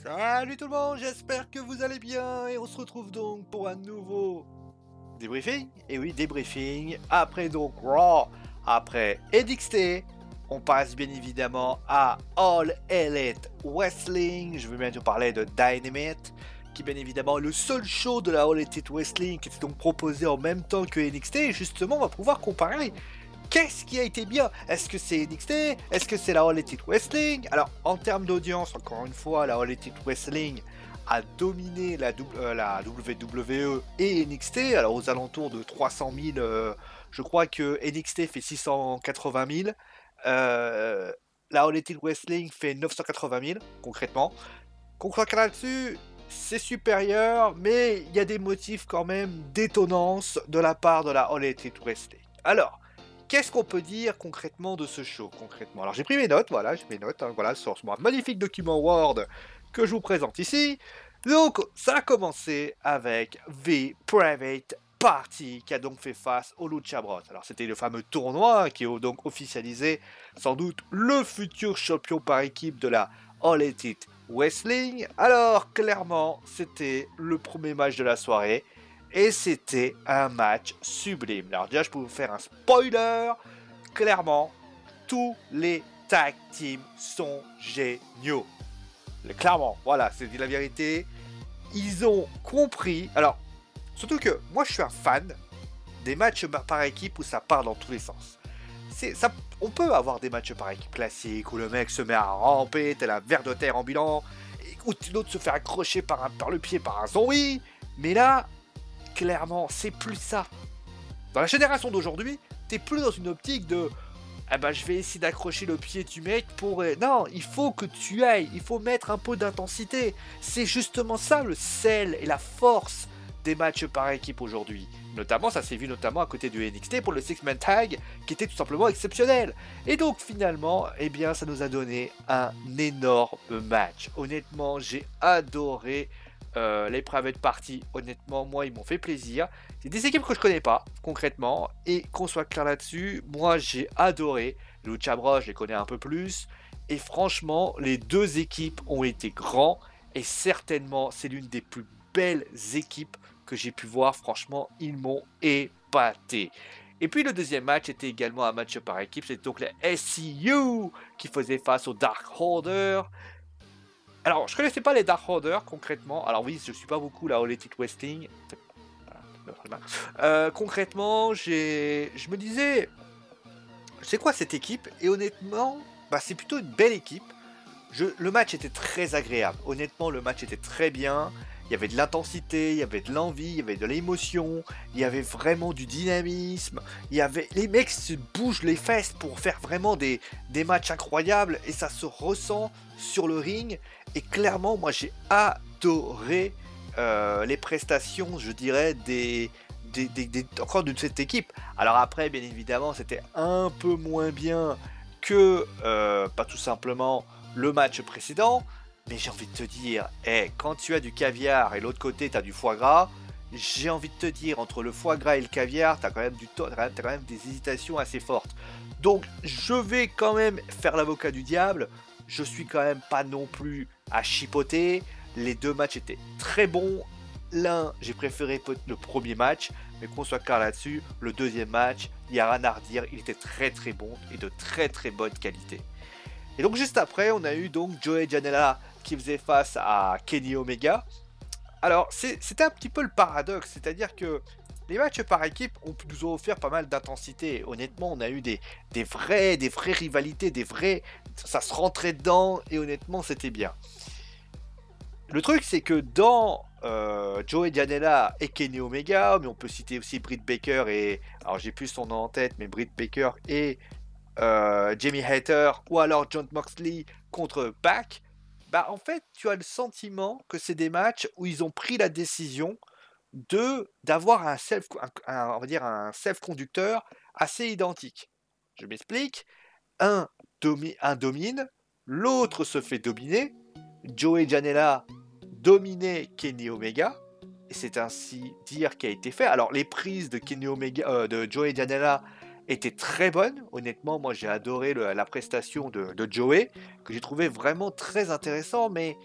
Salut tout le monde, j'espère que vous allez bien et on se retrouve donc pour un nouveau débriefing. Et oui, débriefing, après donc Raw, après NXT, on passe bien évidemment à All Elite Wrestling. Je vais bientôt parler de Dynamite, qui bien évidemment est le seul show de la All Elite Wrestling qui est donc proposé en même temps que NXT. Et justement, on va pouvoir comparer. Qu'est-ce qui a été bien? Est-ce que c'est NXT? Est-ce que c'est la All Elite Wrestling? Alors, en termes d'audience, encore une fois, la All Elite Wrestling a dominé la WWE et NXT, alors aux alentours de 300 000, je crois que NXT fait 680 000, la All Elite Wrestling fait 980 000, concrètement. Concrètement là-dessus, c'est supérieur, mais il y a des motifs quand même d'étonnance de la part de la All Elite Wrestling. Alors, qu'est-ce qu'on peut dire concrètement de ce show concrètement? Alors j'ai pris mes notes, voilà, j'ai mes notes, hein, voilà, sur ce magnifique document Word que je vous présente ici. Donc ça a commencé avec The Private Party qui a donc fait face au Lucha Bros. Alors c'était le fameux tournoi qui a donc officialisé sans doute le futur champion par équipe de la All Elite Wrestling. Alors clairement c'était le premier match de la soirée. Et c'était un match sublime. Alors déjà, je peux vous faire un spoiler. Clairement, tous les tag teams sont géniaux. Clairement, voilà, c'est la vérité. Ils ont compris. Alors, surtout que moi, je suis un fan des matchs par équipe où ça part dans tous les sens. Ça, on peut avoir des matchs par équipe classiques où le mec se met à ramper tel un ver de terre ambulant, où l'autre se fait accrocher par le pied par un zombie. Mais là, clairement, c'est plus ça. Dans la génération d'aujourd'hui, t'es plus dans une optique de ah bah je vais essayer d'accrocher le pied du mec pour... Non, il faut que tu ailles, il faut mettre un peu d'intensité. C'est justement ça le sel et la force des matchs par équipe aujourd'hui. Notamment, ça s'est vu notamment à côté du NXT pour le Six-Man Tag, qui était tout simplement exceptionnel. Et donc finalement, eh bien ça nous a donné un énorme match. Honnêtement, j'ai adoré les Private Party. Honnêtement, moi, ils m'ont fait plaisir. C'est des équipes que je connais pas, concrètement. Et qu'on soit clair là-dessus, moi, j'ai adoré. Les Lucha Bros, je les connais un peu plus. Et franchement, les deux équipes ont été grands. Et certainement, c'est l'une des plus belles équipes que j'ai pu voir. Franchement, ils m'ont épaté. Et puis le deuxième match était également un match par équipe. C'est donc les SCU qui faisait face au Dark Order. Alors, je connaissais pas les Dark Order concrètement. Alors oui, je suis pas beaucoup la All Elite Wrestling. Concrètement, je me disais, c'est quoi cette équipe? Et honnêtement, bah, c'est plutôt une belle équipe. Le match était très agréable. Honnêtement, le match était très bien. Il y avait de l'intensité, il y avait de l'envie, il y avait de l'émotion, il y avait vraiment du dynamisme. Les mecs se bougent les fesses pour faire vraiment des matchs incroyables et ça se ressent sur le ring. Et clairement, moi j'ai adoré les prestations, je dirais, encore de cette équipe. Alors après, bien évidemment, c'était un peu moins bien que, pas tout simplement, le match précédent. Mais j'ai envie de te dire, quand tu as du caviar et l'autre côté tu as du foie gras, j'ai envie de te dire, entre le foie gras et le caviar, tu as quand même des hésitations assez fortes. Donc je vais quand même faire l'avocat du diable, je suis quand même pas non plus à chipoter, les deux matchs étaient très bons, l'un j'ai préféré le premier match, mais qu'on soit clair là-dessus, le deuxième match, il n'y a rien à redire, il était très très bon et de très très bonne qualité. Et donc juste après, on a eu donc Joey Janela qui faisait face à Kenny Omega. Alors c'était un petit peu le paradoxe, c'est-à-dire que les matchs par équipe nous ont offert pas mal d'intensité. Honnêtement, on a eu des vraies rivalités, ça se rentrait dedans et honnêtement c'était bien. Le truc c'est que dans Joey Janela et Kenny Omega, mais on peut citer aussi Britt Baker et... Alors j'ai plus son nom en tête, mais Britt Baker et... Jamie Hayter ou alors Jon Moxley contre Pac, bah en fait tu as le sentiment que c'est des matchs où ils ont pris la décision d'avoir on va dire un self conducteur assez identique. Je m'explique, un domine, l'autre se fait dominer. Joey Janela dominait Kenny Omega et c'est ainsi dire qui a été fait. Alors les prises de Kenny Omega, de Joey Janela était très bonne. Honnêtement, moi j'ai adoré la prestation de Joey, que j'ai trouvé vraiment très intéressant, mais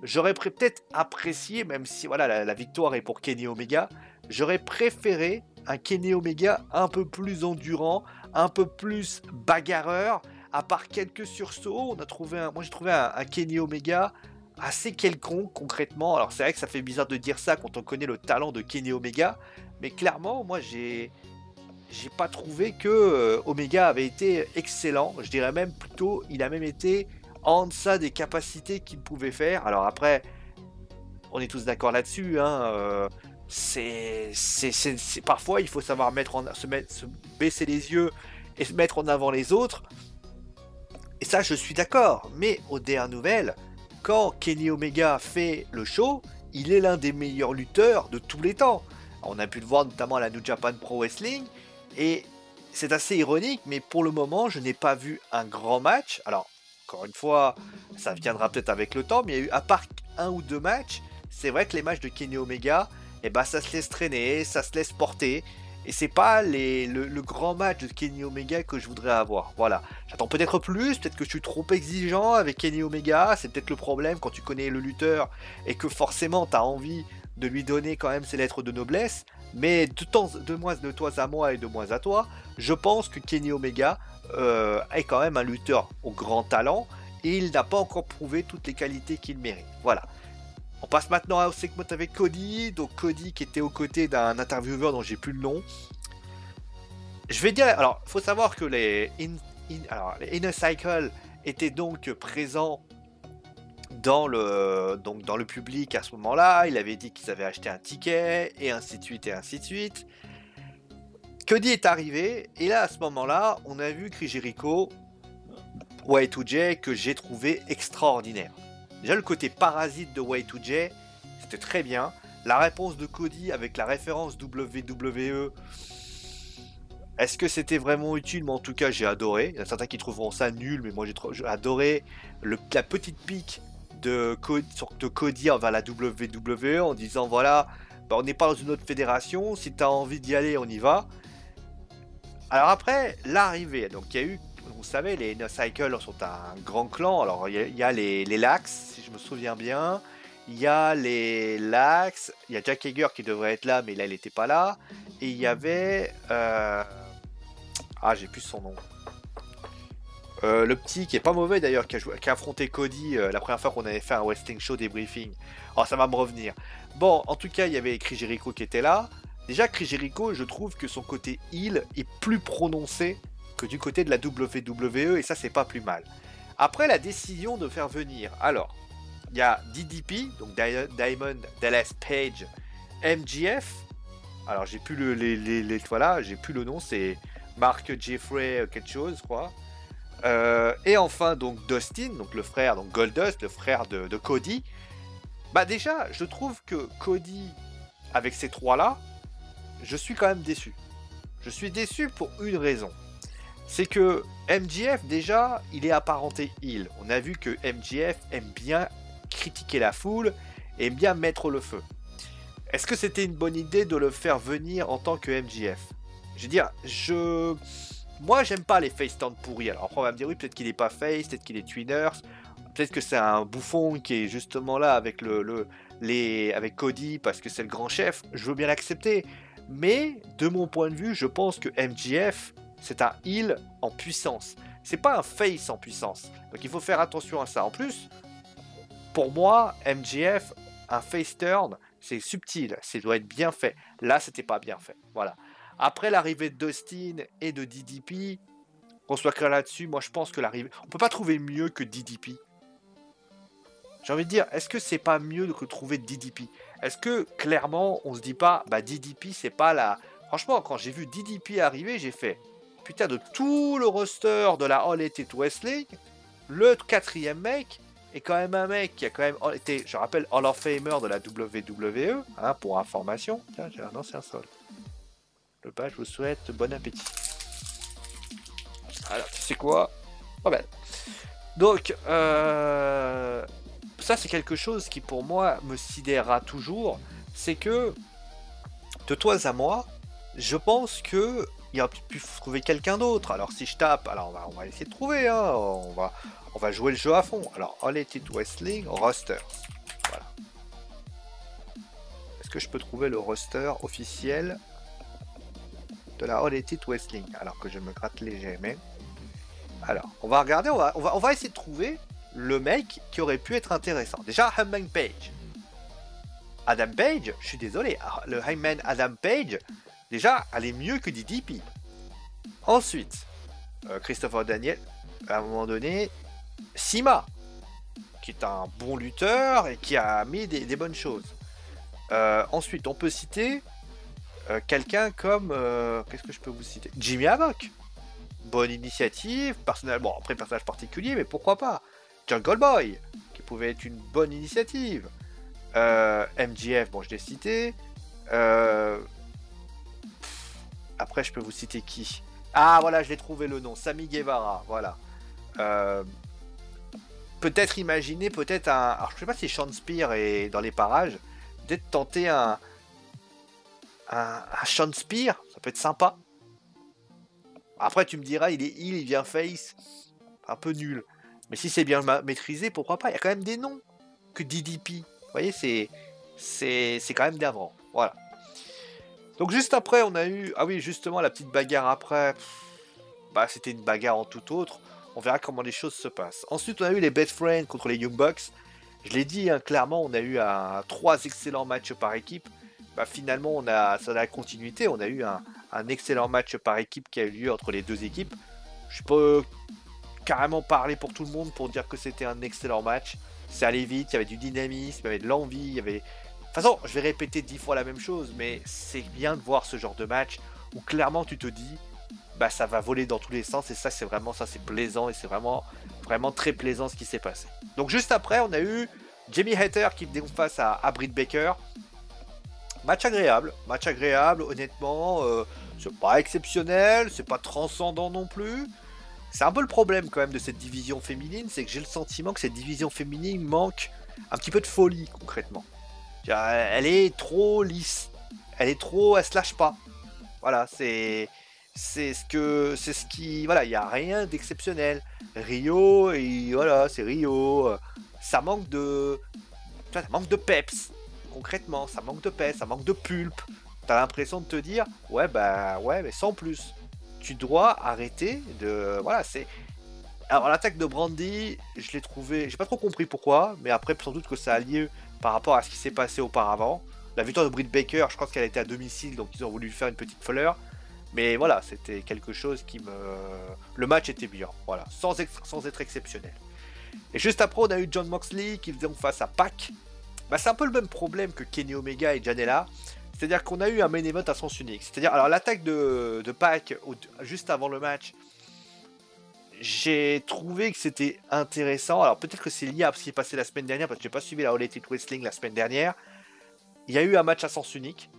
j'aurais peut-être apprécié, même si voilà la victoire est pour Kenny Omega, j'aurais préféré un Kenny Omega un peu plus endurant, un peu plus bagarreur. À part quelques sursauts, moi j'ai trouvé un Kenny Omega assez quelconque concrètement. Alors c'est vrai que ça fait bizarre de dire ça quand on connaît le talent de Kenny Omega, mais clairement moi j'ai pas trouvé que Omega avait été excellent. Je dirais même plutôt, il a même été en deçà des capacités qu'il pouvait faire. Alors après, on est tous d'accord là-dessus. Hein, parfois, il faut savoir se baisser les yeux et se mettre en avant les autres. Et ça, je suis d'accord. Mais aux dernières nouvelles, quand Kenny Omega fait le show, il est l'un des meilleurs lutteurs de tous les temps. On a pu le voir notamment à la New Japan Pro Wrestling. Et c'est assez ironique, mais pour le moment, je n'ai pas vu un grand match. Alors, encore une fois, ça viendra peut-être avec le temps, mais il y a eu, à part un ou deux matchs, c'est vrai que les matchs de Kenny Omega, eh ben, ça se laisse traîner, ça se laisse porter. Et c'est pas le grand match de Kenny Omega que je voudrais avoir. Voilà. J'attends peut-être plus, peut-être que je suis trop exigeant avec Kenny Omega. C'est peut-être le problème quand tu connais le lutteur et que forcément tu as envie de lui donner quand même ses lettres de noblesse. Mais de toi à moi et de moi à toi, je pense que Kenny Omega est quand même un lutteur au grand talent et il n'a pas encore prouvé toutes les qualités qu'il mérite. Voilà. On passe maintenant au segment avec Cody. Donc Cody qui était aux côtés d'un intervieweur dont j'ai plus le nom. Je vais dire, alors il faut savoir que les Inner Cycle étaient donc présents dans le public à ce moment-là. Il avait dit qu'ils avaient acheté un ticket et ainsi de suite et ainsi de suite. Cody est arrivé et là à ce moment-là, on a vu Chris Jericho, Y2J que j'ai trouvé extraordinaire. Déjà le côté parasite de Y2J, c'était très bien. La réponse de Cody avec la référence WWE, est-ce que c'était vraiment utile? Mais en tout cas j'ai adoré. Il y en a certains qui trouveront ça nul, mais moi j'ai adoré la petite pique de Cody envers la WWE en disant voilà, bah, on n'est pas dans une autre fédération, si tu as envie d'y aller on y va. Alors après l'arrivée, donc il y a eu, vous savez, les Inner Cycle sont un grand clan. Alors il y a les Lax, si je me souviens bien. Il y a les Lax, il y a Jack Hager qui devrait être là, mais là il n'était pas là. Et il y avait... j'ai plus son nom. Le petit qui est pas mauvais d'ailleurs, qui a affronté Cody la première fois qu'on avait fait un wrestling show débriefing. Oh, ça va me revenir. Bon, en tout cas, il y avait Chris Jericho qui était là. Déjà, Chris Jericho, je trouve que son côté heel est plus prononcé que du côté de la WWE, et ça, c'est pas plus mal. Après, la décision de faire venir. Alors, il y a DDP, donc Diamond Dallas Page, MJF. Alors, j'ai plus voilà, j'ai plus le nom, c'est Mark Jeffrey quelque chose, je crois. Et enfin donc Dustin, donc le frère, donc Goldust, le frère de Cody. Bah déjà, je trouve que Cody, avec ces trois-là, je suis quand même déçu. Je suis déçu pour une raison. C'est que MJF, déjà, il est apparenté heel. On a vu que MJF aime bien critiquer la foule et aime bien mettre le feu. Est-ce que c'était une bonne idée de le faire venir en tant que MJF? Je veux dire, moi, j'aime pas les face turn pourris. Alors après, on va me dire, oui, peut-être qu'il est pas face, peut-être qu'il est tweeners, peut-être que c'est un bouffon qui est justement là avec avec Cody parce que c'est le grand chef. Je veux bien l'accepter. Mais, de mon point de vue, je pense que MJF, c'est un heel en puissance. C'est pas un face en puissance. Donc il faut faire attention à ça. En plus, pour moi, MJF, un face turn, c'est subtil. Ça doit être bien fait. Là, c'était pas bien fait. Voilà. Après l'arrivée de Dustin et de DDP, qu'on soit clair là-dessus, moi je pense que l'arrivée... On peut pas trouver mieux que DDP. J'ai envie de dire, est-ce que c'est pas mieux que trouver DDP? Est-ce que clairement on se dit pas, bah DDP c'est pas la... Franchement, quand j'ai vu DDP arriver, j'ai fait, putain, de tout le roster de la All Elite Wrestling, le quatrième mec est quand même un mec qui a quand même été, je rappelle, Hall of Famer de la WWE, hein, pour information. Tiens, j'ai un ancien sol. Je vous souhaite bon appétit. Alors, tu sais quoi? Oh ben. Donc, ça c'est quelque chose qui pour moi me sidérera toujours. C'est que, de toi à moi, je pense que il aurait pu trouver quelqu'un d'autre. Alors si je tape, alors on va essayer de trouver, hein, on va jouer le jeu à fond. Alors, All Elite Wrestling roster. que je peux trouver le roster officiel de la All Elite Wrestling? Alors que je me gratte les GML. Alors, on va regarder, on va essayer de trouver le mec qui aurait pu être intéressant. Déjà, Hangman Page. Adam Page, je suis désolé, le Hangman Adam Page, déjà, elle est mieux que DDP. Ensuite, Christopher Daniel, à un moment donné, Sima, qui est un bon lutteur et qui a mis des bonnes choses. Ensuite, on peut citer quelqu'un comme... qu'est-ce que je peux vous citer? Jimmy Havoc. Bonne initiative, personnel, bon, après personnage particulier, mais pourquoi pas? Jungle Boy, qui pouvait être une bonne initiative. MJF, bon, je l'ai cité. Après, je peux vous citer qui? Ah, voilà, je l'ai trouvé le nom. Sammy Guevara, voilà. Peut-être imaginer, peut-être un... Alors, je sais pas si Sean Spear est dans les parages. Peut-être tenter un Sean Spear, ça peut être sympa. Après, tu me diras, il est heel, il vient face. Un peu nul. Mais si c'est bien maîtrisé, pourquoi pas? Il y a quand même des noms que DDP. Vous voyez, c'est quand même d'avant. Voilà. Donc juste après, on a eu... Ah oui, justement, la petite bagarre après. Bah, c'était une bagarre en tout autre. On verra comment les choses se passent. Ensuite, on a eu les Best Friends contre les Young Bucks. Je l'ai dit, hein, clairement, on a eu 3 excellents matchs par équipe. Bah, finalement, ça a la continuité. On a eu un excellent match par équipe qui a eu lieu entre les deux équipes. Je peux carrément parler pour tout le monde pour dire que c'était un excellent match. Ça allait vite, il y avait du dynamisme, il y avait de l'envie, il y avait... De toute façon, je vais répéter 10 fois la même chose, mais c'est bien de voir ce genre de match où clairement tu te dis, bah ça va voler dans tous les sens, et ça c'est vraiment ça, c'est plaisant, et c'est vraiment très plaisant ce qui s'est passé. Donc juste après, on a eu Jamie Hayter qui venait face à Britt Baker. Match agréable, honnêtement, c'est pas exceptionnel, c'est pas transcendant non plus. C'est un peu le problème quand même de cette division féminine, c'est que j'ai le sentiment que cette division féminine manque un petit peu de folie concrètement. Elle est trop lisse, elle se lâche pas. Voilà, c'est ce qui, voilà, il y a rien d'exceptionnel. Rio, et voilà, c'est Rio. Ça manque de peps. Concrètement, ça manque de peps, ça manque de pulpe. T'as l'impression de te dire, ouais, mais sans plus. Tu dois arrêter de... Voilà, c'est... Alors, l'attaque de Brandy, je l'ai trouvé... J'ai pas trop compris pourquoi, mais après, sans doute que ça a lieu par rapport à ce qui s'est passé auparavant. La victoire de Britt Baker, je pense qu'elle était à domicile, donc ils ont voulu faire une petite fleur. Mais voilà, c'était quelque chose qui me... Le match était bien, voilà, sans être exceptionnel. Et juste après, on a eu Jon Moxley qui faisait face à Pac. Bah, c'est un peu le même problème que Kenny Omega et Janela. C'est-à-dire qu'on a eu un main event à sens unique. C'est-à-dire, alors l'attaque de Pac juste avant le match, j'ai trouvé que c'était intéressant. Alors peut-être que c'est lié à ce qui s'est passé la semaine dernière, parce que j'ai pas suivi la All Elite Wrestling la semaine dernière. Il y a eu un match à sens unique.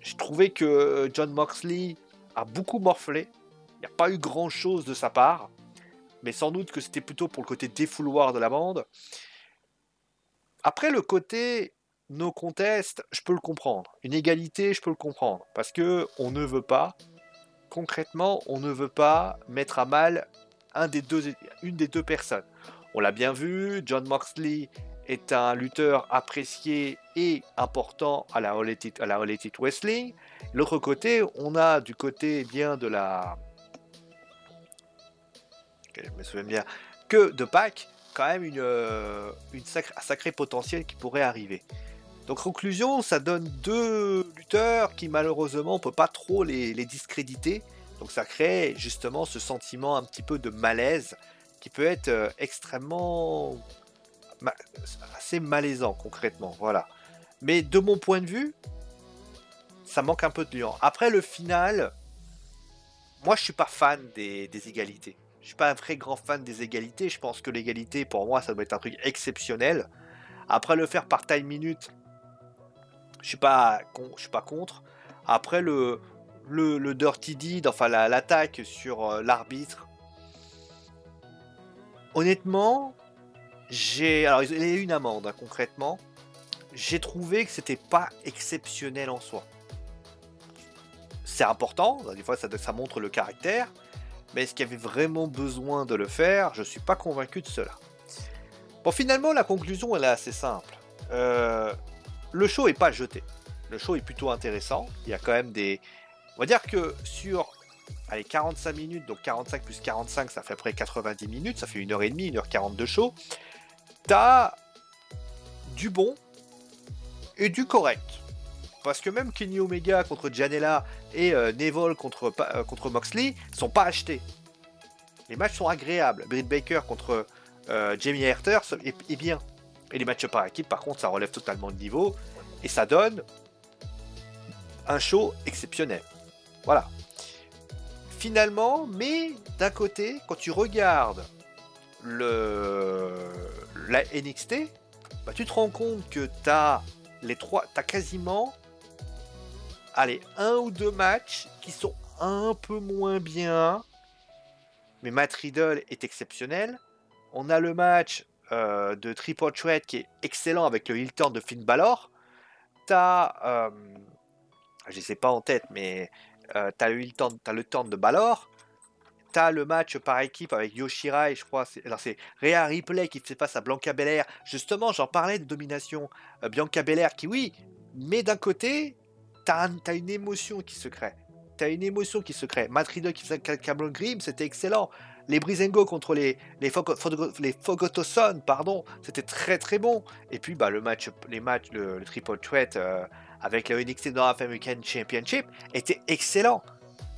J'ai trouvé que Jon Moxley a beaucoup morflé. Il n'y a pas eu grand-chose de sa part. Mais sans doute que c'était plutôt pour le côté défouloir de la bande. Après, le côté no contest, je peux le comprendre. Une égalité, je peux le comprendre. Parce que on ne veut pas, concrètement, on ne veut pas mettre à mal une des deux personnes. On l'a bien vu, Jon Moxley est un lutteur apprécié et important à la All Elite Wrestling. L'autre côté, on a du côté bien de la... Je me souviens bien que de Pac, quand même un sacré potentiel qui pourrait arriver. Donc conclusion, ça donne 2 lutteurs qui malheureusement on peut pas trop les discréditer. Donc ça crée justement ce sentiment un petit peu de malaise qui peut être extrêmement assez malaisant concrètement. Voilà. Mais de mon point de vue, ça manque un peu de liant. Après le final, moi je suis pas fan des égalités. Je suis pas un vrai grand fan des égalités. Je pense que l'égalité pour moi ça doit être un truc exceptionnel. Après le faire par time minute, je suis pas contre. Après le Dirty Deed, enfin l'attaque sur l'arbitre. Honnêtement, alors il y a eu une amende hein, concrètement. J'ai trouvé que c'était pas exceptionnel en soi. C'est important, des fois ça montre le caractère, mais est-ce qu'il y avait vraiment besoin de le faire? Je suis pas convaincu de cela. Bon, finalement la conclusion elle est assez simple. le show est pas jeté. Le show est plutôt intéressant. Il y a quand même des... On va dire que sur allez, 45 minutes, donc 45 plus 45, ça fait à peu près 90 minutes, ça fait 1h30, 1h40 de show. T'as du bon et du correct. Parce que même Kenny Omega contre Janela et Neville contre Moxley sont pas achetés. Les matchs sont agréables. Britt Baker contre Jamie Hayter est bien. Et les matchs par équipe, par contre, ça relève totalement le niveau. Et ça donne un show exceptionnel. Voilà. Finalement, mais d'un côté, quand tu regardes la NXT, bah, tu te rends compte que t'as quasiment un ou deux matchs qui sont un peu moins bien. Mais Matt Riddle est exceptionnel. On a le match de Triple Threat qui est excellent avec le heel turn de Finn Balor. T'as, je ne sais pas en tête, mais t'as le turn de Balor. T'as le match par équipe avec Yoshirai, je crois. C'est Rhea Ripley qui fait face à Bianca Belair. Justement, j'en parlais de domination. Bianca Belair qui, oui, mais d'un côté, t'as une émotion qui se crée. Matt Riddle qui faisait Cameron Grimm, c'était excellent. Les Breezango contre les Fogotoson, pardon, c'était très très bon. Et puis bah, le Triple Threat avec le NXT North American Championship était excellent.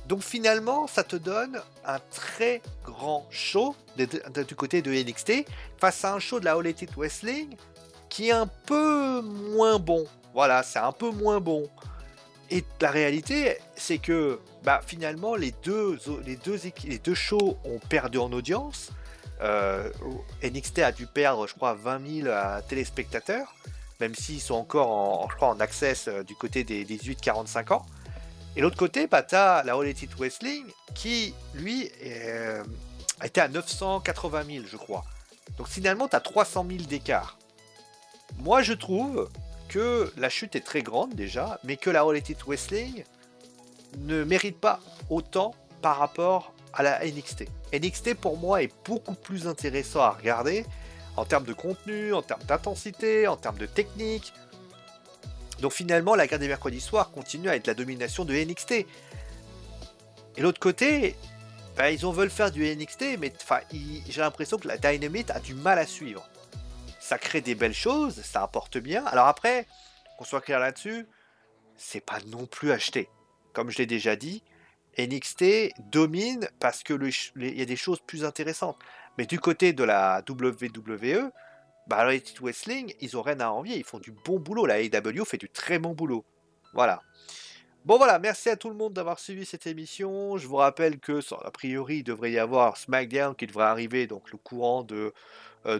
Donc finalement, ça te donne un très grand show du côté de NXT face à un show de la All Elite Wrestling qui est un peu moins bon. Voilà, c'est un peu moins bon. Et la réalité, c'est que bah, finalement, les deux shows ont perdu en audience. NXT a dû perdre, je crois, 20 000 téléspectateurs, même s'ils sont encore en access du côté des 18-45 ans. Et l'autre côté, bah, tu as la All Elite Wrestling qui, lui, était à 980 000, je crois. Donc finalement, tu as 300 000 d'écart. Moi, je trouve que la chute est très grande déjà, mais que la All Elite Wrestling ne mérite pas autant par rapport à la NXT. NXT, pour moi, est beaucoup plus intéressant à regarder en termes de contenu, en termes d'intensité, en termes de technique. Donc finalement, la guerre des mercredis soirs continue à être la domination de NXT. Et l'autre côté, bah, ils veulent faire du NXT, mais j'ai l'impression que la Dynamite a du mal à suivre. Ça crée des belles choses, ça apporte bien. Alors après, qu'on soit clair là-dessus, c'est pas non plus acheté. Comme je l'ai déjà dit, NXT domine parce que y a des choses plus intéressantes. Mais du côté de la WWE, bah, le Wrestling, ils ont rien à envier. Ils font du bon boulot. La AEW fait du très bon boulot. Voilà. Bon voilà, merci à tout le monde d'avoir suivi cette émission. Je vous rappelle que, a priori, il devrait y avoir SmackDown qui devrait arriver, donc le courant de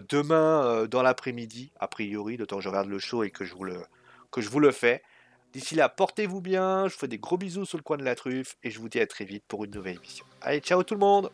demain dans l'après-midi, a priori, le temps que je regarde le show et que je vous le fais. D'ici là, portez-vous bien, je vous fais des gros bisous sur le coin de la truffe et je vous dis à très vite pour une nouvelle émission. Allez, ciao tout le monde!